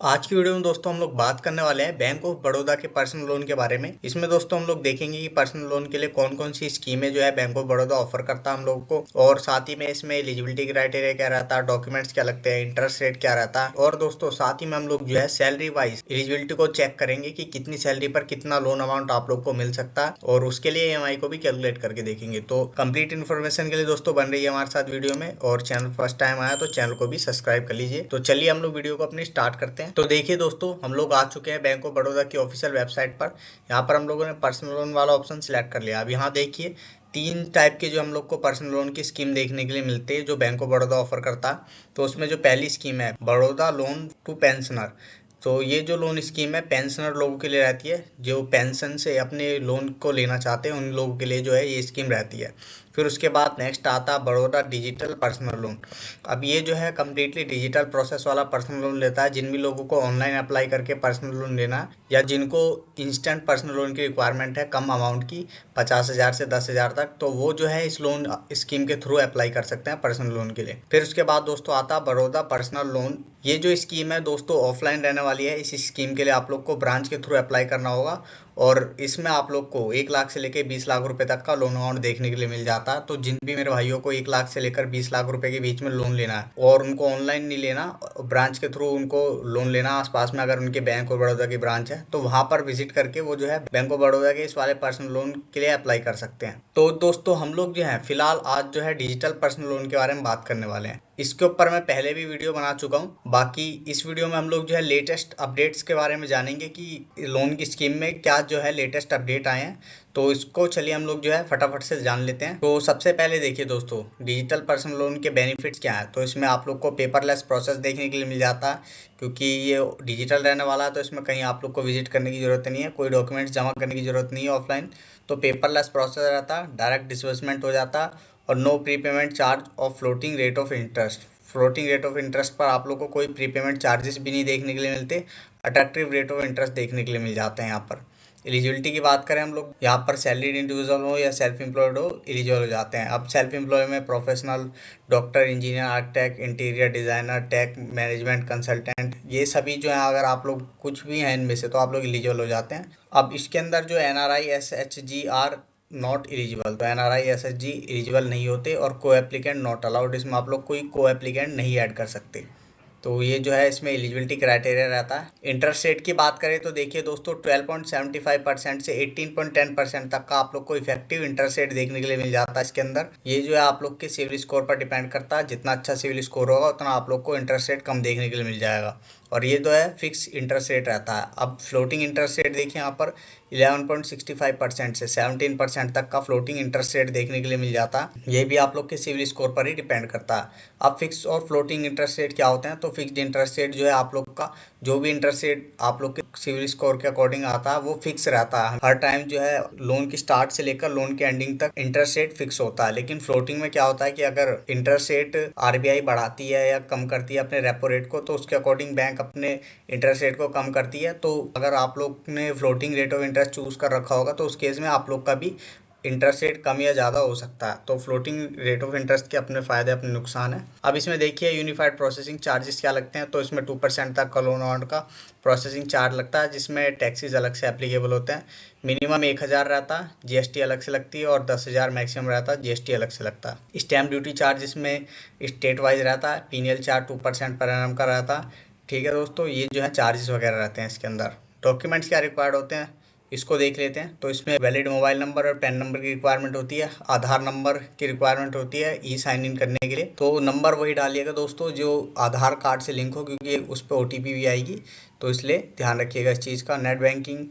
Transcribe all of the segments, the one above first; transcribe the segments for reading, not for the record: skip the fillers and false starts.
आज की वीडियो में दोस्तों हम लोग बात करने वाले हैं बैंक ऑफ बड़ौदा के पर्सनल लोन के बारे में। इसमें दोस्तों हम लोग देखेंगे कि पर्सनल लोन के लिए कौन कौन सी स्कीमें जो है बैंक ऑफ बड़ौदा ऑफर करता है हम लोगों को, और साथ ही में इसमें एलिजिबिलिटी क्राइटेरिया क्या रहता है, डॉक्यूमेंट्स क्या लगते हैं, इंटरेस्ट रेट क्या रहता है, और दोस्तों साथ ही में हम लोग जो है सैलरी वाइज एलिजिबिलिटी को चेक करेंगे कि कितनी सैलरी पर कितना लोन अमाउंट आप लोग को मिल सकता है, और उसके लिए EMI को भी कैलकुलेट करके देखेंगे। तो कंप्लीट इन्फॉर्मेशन के लिए दोस्तों बन रही है हमारे साथ वीडियो में, और चैनल फर्स्ट टाइम आया तो चैनल को भी सब्सक्राइब कर लीजिए। तो चलिए हम लोग वीडियो को अपनी स्टार्ट करते हैं। तो देखिए दोस्तों, हम लोग आ चुके हैं बैंक ऑफ बड़ौदा की ऑफिशियल वेबसाइट पर। यहाँ पर हम लोगों ने पर्सनल लोन वाला ऑप्शन सिलेक्ट कर लिया। अब यहाँ देखिए तीन टाइप के जो हम लोग को पर्सनल लोन की स्कीम देखने के लिए मिलती है जो बैंक ऑफ बड़ौदा ऑफर करता है। तो उसमें जो पहली स्कीम है बड़ौदा लोन टू पेंशनर, तो ये जो लोन स्कीम है पेंशनर लोगों के लिए रहती है। जो पेंशन से अपने लोन को लेना चाहते हैं उन लोगों के लिए जो है ये स्कीम रहती है। फिर उसके बाद नेक्स्ट आता है बड़ौदा डिजिटल पर्सनल लोन। अब ये जो है कम्प्लीटली डिजिटल प्रोसेस वाला पर्सनल लोन लेता है। जिन भी लोगों को ऑनलाइन अप्लाई करके पर्सनल लोन लेना है या जिनको इंस्टेंट पर्सनल लोन की रिक्वायरमेंट है कम अमाउंट की 50,000 से 10,000 तक, तो वो जो है इस लोन स्कीम के थ्रू अप्लाई कर सकते हैं पर्सनल लोन के लिए। फिर उसके बाद दोस्तों आता है बड़ौदा पर्सनल लोन। ये जो स्कीम है दोस्तों ऑफलाइन रहने वाली है। इस स्कीम के लिए आप लोग को ब्रांच के थ्रू अप्लाई करना होगा, और इसमें आप लोग को 1 लाख से लेकर 20 लाख रुपए तक का लोन अमाउंट देखने के लिए मिल जाता है। तो जिन भी मेरे भाइयों को 1 लाख से लेकर 20 लाख रुपए के बीच में लोन लेना है और उनको ऑनलाइन नहीं लेना, ब्रांच के थ्रू उनको लोन लेना, आसपास में अगर उनके बैंक ऑफ बड़ौदा की ब्रांच है तो वहां पर विजिट करके वो जो है बैंक ऑफ बड़ौदा के इस वाले पर्सनल लोन के लिए अप्लाई कर सकते हैं। तो दोस्तों हम लोग जो है फिलहाल आज जो है डिजिटल पर्सनल लोन के बारे में बात करने वाले हैं। इसके ऊपर मैं पहले भी वीडियो बना चुका हूँ। बाकी इस वीडियो में हम लोग जो है लेटेस्ट अपडेट्स के बारे में जानेंगे कि लोन की स्कीम में क्या जो है लेटेस्ट अपडेट आए हैं। तो इसको चलिए हम लोग जो है फटाफट से जान लेते हैं। तो सबसे पहले देखिए दोस्तों, डिजिटल पर्सनल लोन के बेनिफिट्स क्या है। तो इसमें आप लोग को पेपरलेस प्रोसेस देखने के लिए मिल जाता है, क्योंकि ये डिजिटल रहने वाला है। तो इसमें कहीं आप लोग को विजिट करने की जरूरत नहीं है, कोई डॉक्यूमेंट्स जमा करने की जरूरत नहीं है ऑफलाइन। तो पेपरलेस प्रोसेस रहता है, डायरेक्ट डिसबर्समेंट हो जाता है, और no prepayment charge of floating rate of interest. Floating rate of interest पर आप लोग को कोई प्री पेमेंट चार्जेस भी नहीं देखने के लिए मिलते। अट्रैक्टिव रेट ऑफ इंटरेस्ट देखने के लिए मिल जाते हैं। यहाँ पर एलिजिबिलिटी की बात करें हम लोग, यहाँ पर सैलरीड इंडिविजुअल हो या सेल्फ एम्प्लॉयड हो एलिजिबल हो जाते हैं। अब सेल्फ एम्प्लॉय में professional, doctor, engineer, architect, interior designer, tech management consultant, ये सभी जो है अगर आप लोग कुछ भी हैं इनमें से तो आप लोग एलिजिबल हो जाते हैं। अब इसके अंदर जो NRI SHG are not eligible, तो NRI SHG एलिजिबल नहीं होते, और को एप्लीकेंट नॉट अलाउड, इसमें आप लोग कोई को एप्लीकेंट नहीं ऐड कर सकते। तो ये जो है इसमें एलिजिबिलिटी क्राइटेरिया रहता है। इंटरेस्ट रेट की बात करें तो देखिए दोस्तों 12.75% से 18.10% तक का आप लोग को इफेक्टिव इंटरेस्ट रेट देखने के लिए मिल जाता है इसके अंदर। ये जो है आप लोग के सिविल स्कोर पर डिपेंड करता है, जितना अच्छा सिविल स्कोर होगा उतना आप लोग को इंटरेस्ट रेट कम देखने के लिए मिल जाएगा, और ये जो है फिक्स इंटरेस्ट रेट रहता है। अब फ्लोटिंग इंटरेस्ट रेट देखिए यहाँ पर 11.65% से 17% तक का फ्लोटिंग इंटरेस्ट रेट देखने के लिए मिल जाता है। ये भी आप लोग के सिविल स्कोर पर ही डिपेंड करता है। अब फिक्स और फ्लोटिंग इंटरेस्ट रेट क्या होते हैं, तो फिक्स्ड इंटरेस्ट रेट जो है आप लोग का जो भी इंटरेस्ट रेट आप लोग के सिविल स्कोर के अकॉर्डिंग आता है वो फिक्स रहता है। हर टाइम जो है लोन की स्टार्ट से लेकर लोन के एंडिंग तक इंटरेस्ट रेट फिक्स होता है। लेकिन फ्लोटिंग में क्या होता है कि अगर इंटरेस्ट रेट RBI बढ़ाती है या कम करती है अपने रेपो रेट को, तो उसके अकॉर्डिंग बैंक अपने इंटरेस्ट रेट को कम करती है। तो अगर आप लोग ने floating rate of interest choose कर रखा होगा तो उस केस में आप लोग का भी इंटरेस्ट रेट कम या ज़्यादा हो सकता है। तो फ्लोटिंग रेट ऑफ इंटरेस्ट के अपने फायदे अपने नुकसान है। अब इसमें देखिए यूनिफाइड प्रोसेसिंग चार्जेस क्या लगते हैं। तो इसमें 2% तक का लोन अमाउंट का प्रोसेसिंग चार्ज लगता है, जिसमें टैक्सेस अलग से एप्लीकेबल होते हैं। मिनिमम 1,000 रहता है, GST अलग से लगती है, और 10,000 मैक्सिमम रहता है, GST अलग से लगता है। स्टैम्प ड्यूटी चार्ज इसमें स्टेट वाइज रहता है। पीनियल चार्ज 2% पर एनम का रहता है। ठीक है दोस्तों, ये जो है चार्जेस वगैरह रहते हैं इसके अंदर। डॉक्यूमेंट्स क्या रिक्वायर्ड होते हैं इसको देख लेते हैं। तो इसमें वैलिड मोबाइल नंबर और पैन नंबर की रिक्वायरमेंट होती है, आधार नंबर की रिक्वायरमेंट होती है ई साइन इन करने के लिए। तो नंबर वही डालिएगा दोस्तों जो आधार कार्ड से लिंक हो, क्योंकि उस पर OTP भी आएगी, तो इसलिए ध्यान रखिएगा इस चीज़ का। नेट बैंकिंग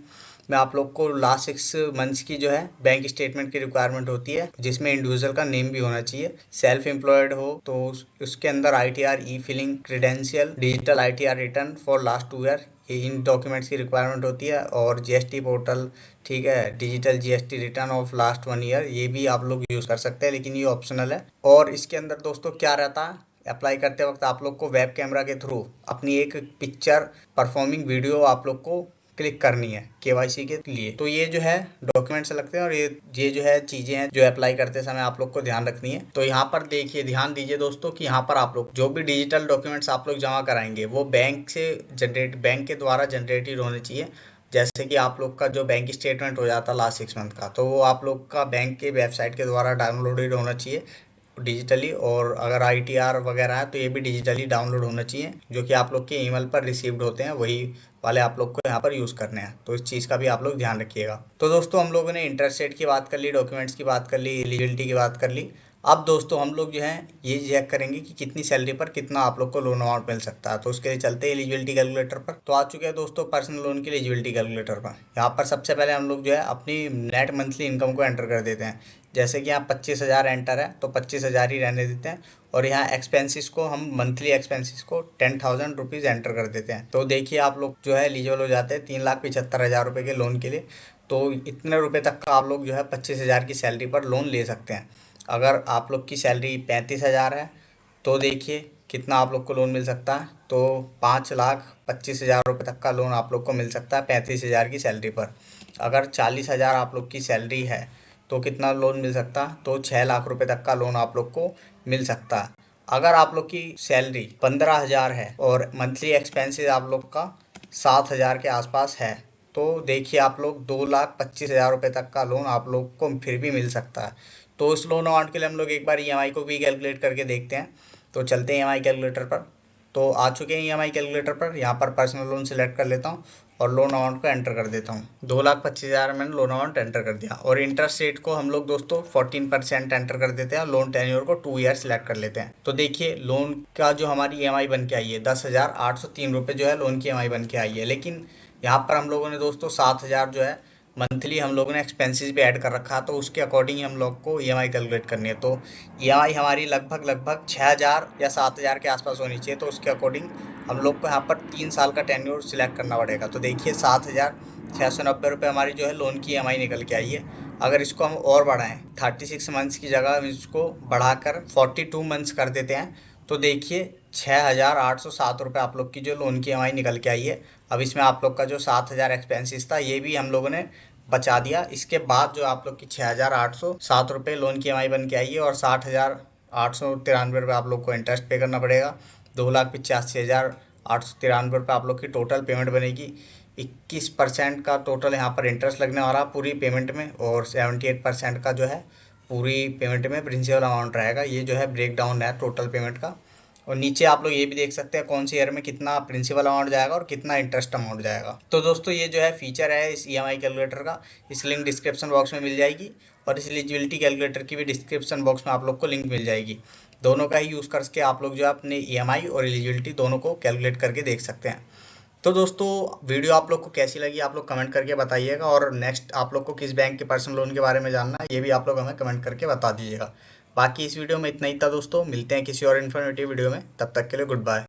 में आप लोग को लास्ट 6 मंथ्स की जो है बैंक स्टेटमेंट की रिक्वायरमेंट होती है, जिसमें इंडिविजुअल का नेम भी होना चाहिए। सेल्फ एम्प्लॉयड हो तो उसके अंदर ITR E filling credential, digital ITR return for last 2 year, ये इन डॉक्यूमेंट्स की रिक्वायरमेंट होती है। और GST पोर्टल, ठीक है, digital GST return of last 1 year, ये भी आप लोग यूज़ कर सकते हैं, लेकिन ये ऑप्शनल है। और इसके अंदर दोस्तों क्या रहता है, अप्लाई करते वक्त आप लोग को वेब कैमरा के थ्रू अपनी एक पिक्चर परफॉर्मिंग वीडियो आप लोग को क्लिक करनी है KYC के लिए। तो ये जो है डॉक्यूमेंट्स लगते हैं और ये जो है चीजें हैं जो अप्लाई करते समय आप लोग को ध्यान रखनी है। तो यहाँ पर देखिए, ध्यान दीजिए दोस्तों कि यहाँ पर आप लोग जो भी डिजिटल डॉक्यूमेंट्स आप लोग जमा कराएंगे वो बैंक के द्वारा जनरेटेड होने चाहिए। जैसे कि आप लोग का जो बैंक स्टेटमेंट हो जाता है लास्ट 6 मंथ का, तो वो आप लोग का बैंक के वेबसाइट के द्वारा डाउनलोडेड होना चाहिए डिजिटली। और अगर ITR वगैरह है तो ये भी डिजिटली डाउनलोड होना चाहिए, जो कि आप लोग के ईमेल पर रिसीव्ड होते हैं, वही वाले आप लोग को यहाँ पर यूज करने हैं। तो इस चीज का भी आप लोग ध्यान रखिएगा। तो दोस्तों हम लोगों ने इंटरेस्ट रेट की बात कर ली, डॉक्यूमेंट्स की बात कर ली, एलिजिबिलिटी की बात कर ली। अब दोस्तों हम लोग जो है ये चेक करेंगे कि कितनी सैलरी पर कितना आप लोग को लोन अमाउंट मिल सकता है। तो उसके लिए चलते हैं एलिजिबिलिटी कैलकुलेटर पर। तो आ चुके हैं दोस्तों पर्सनल लोन की एलिजिबिलिटी कैलकुलेटर पर। यहाँ पर सबसे पहले हम लोग जो है अपनी नेट मंथली इनकम को एंटर कर देते हैं। जैसे कि यहाँ 25,000 एंटर है तो 25,000 ही रहने देते हैं। और यहाँ एक्सपेंसिस को हम मंथली एक्सपेंसिस को 10,000 रुपीज एंटर कर देते हैं। तो देखिए आप लोग जो है एलिजिबल हो जाते हैं 3,75,000 रुपये के लोन के लिए। तो इतने रुपए तक का आप लोग जो है 25,000 की सैलरी पर लोन ले सकते हैं। अगर आप लोग की सैलरी 35,000 है तो देखिए कितना आप लोग को लोन मिल सकता है। तो 5,25,000 रुपये तक का लोन आप लोग को मिल सकता है 35,000 की सैलरी पर। अगर 40,000 आप लोग की सैलरी है तो कितना लोन मिल सकता है, तो 6 लाख रुपए तक का लोन आप लोग को मिल सकता है। अगर आप लोग की सैलरी 15,000 है और मंथली एक्सपेंसेस आप लोग का 7,000 के आसपास है तो देखिए आप लोग 2,25,000 रुपये तक का लोन आप लोग को फिर भी मिल सकता है। तो इस लोन अमाउंट के लिए हम लोग एक बार EMI को भी कैलकुलेट करके देखते हैं। तो चलते हैं EMI कैलकुलेटर पर। तो आ चुके हैं EMI कैलकुलेटर पर। यहाँ पर पर्सनल लोन सिलेक्ट कर लेता हूँ और लोन अमाउंट को एंटर कर देता हूँ। 2,25,000 मैंने लोन अमाउंट एंटर कर दिया। और इंटरेस्ट रेट को हम लोग दोस्तों 14% एंटर कर देते हैं। लोन टेन्योर को 2 ईयर सिलेक्ट कर लेते हैं। तो देखिए लोन का जो हमारी EMI बन के आई है 10,803 रुपये जो है लोन की EMI बन के आई है। लेकिन यहाँ पर हम लोगों ने दोस्तों 7,000 जो है मंथली हम लोगों ने एक्सपेंसेस भी ऐड कर रखा है। तो उसके अकॉर्डिंग हम लोग को EMI कैलकुलेट करनी है। तो EMI हमारी लगभग 6,000 या 7,000 के आसपास होनी चाहिए। तो उसके अकॉर्डिंग हम लोग को यहाँ पर 3 साल का टेन्योर सिलेक्ट करना पड़ेगा। तो देखिए 7,690 रुपये हमारी जो है लोन की EMI निकल के आई है। अगर इसको हम और बढ़ाएं 36 मंथ्स की जगह इसको बढ़ाकर 42 मंथ्स कर देते हैं तो देखिए 6,807 रुपये आप लोग की जो लोन की EMI निकल के आई है। अब इसमें आप लोग का जो 7,000 एक्सपेंसिस था ये भी हम लोगों ने बचा दिया। इसके बाद जो आप लोग की 6,807 रुपये लोन की EMI बन के आई है और 60,893 रुपये आप लोग को इंटरेस्ट पे करना पड़ेगा। 2,85,893 रुपये आप लोग की टोटल पेमेंट बनेगी। 21% का टोटल यहाँ पर इंटरेस्ट लगने वाला पूरी पेमेंट में और 78% का जो है पूरी पेमेंट में प्रिंसिपल अमाउंट रहेगा। ये जो है ब्रेक डाउन है टोटल पेमेंट का। और नीचे आप लोग ये भी देख सकते हैं कौन सी ईयर में कितना प्रिंसिपल अमाउंट जाएगा और कितना इंटरेस्ट अमाउंट जाएगा। तो दोस्तों ये जो है फीचर है इस EMI कैलकुलेटर का, इस लिंक डिस्क्रिप्शन बॉक्स में मिल जाएगी और इस एलिजिबिलिटी कैलकुलेटर की भी डिस्क्रिप्शन बॉक्स में आप लोग को लिंक मिल जाएगी। दोनों का ही यूज करके आप लोग जो है अपने EMI और एलिजिबिलिटी दोनों को कैलकुलेट करके देख सकते हैं। तो दोस्तों वीडियो आप लोग को कैसी लगी आप लोग कमेंट करके बताइएगा। और नेक्स्ट आप लोग को किस बैंक के पर्सनल लोन के बारे में जानना है ये भी आप लोग हमें कमेंट करके बता दीजिएगा। बाकी इस वीडियो में इतना ही था दोस्तों, मिलते हैं किसी और इन्फॉर्मेटिव वीडियो में, तब तक के लिए गुड बाय।